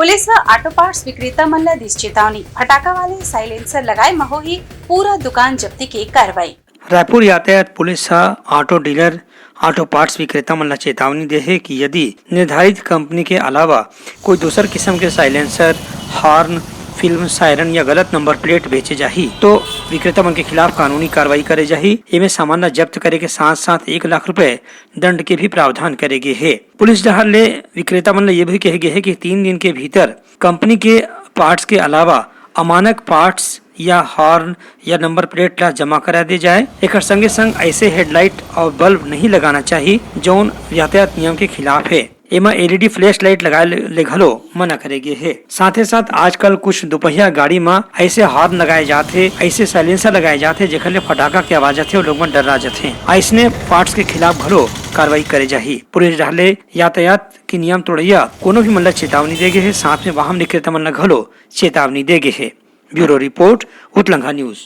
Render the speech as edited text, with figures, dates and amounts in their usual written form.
Police व auto parts विक्रेता मन ला दिस चेतावनी, फटाका वाले साइलेंसर लगाए महो ही पूरा दुकान जब्ती के कार्रवाई। रायपुर यातायात police auto dealer auto parts विक्रेता मन ला चेतावनी दे है कि यदि निर्धारित कंपनी के अलावा कोई दूसर किस्म के साइलेंसर, हॉर्न, फिल्म, सायरन या गलत नंबर प्लेट बेचे जाही तो विक्रेता मन के खिलाफ कानूनी कार्रवाई करे जाही। इनमें सामान जब्त करे के साथ साथ 1 लाख रुपए दंड के भी प्रावधान करे गए है। पुलिस डहर ले विक्रेता मन ला ये भी कहे गए है कि 3 दिन के भीतर कंपनी के पार्ट्स के अलावा अमानक पार्ट्स या हॉर्न या नंबर प्लेट ला जमा करा दे जाए। एक संगे संग ऐसे हेडलाइट और बल्ब नहीं लगाना चाहिए जौन यातायात नियम के खिलाफ है। एमा LED फ्लैश लाइट लगाए ले घलो मना करेगे है। साथ ही साथ आजकल कुछ दोपहिया गाड़ी में ऐसे हॉर्न लगाए जाते, ऐसे साइलेंसर लगाए जाते जेखर ले फटाका के आवाज आते और लोग मन डरा जाते। ऐसने पार्ट्स के खिलाफ घलो कार्रवाई करे जाही। पुलिस डहले यातायात के नियम तोड़िया कोनो भी मन ला चेतावनी देगे है, साथ में वाहन विक्रेता मन ला घलो चेतावनी देगे है। ब्यूरो रिपोर्ट, उत्लंघा न्यूज।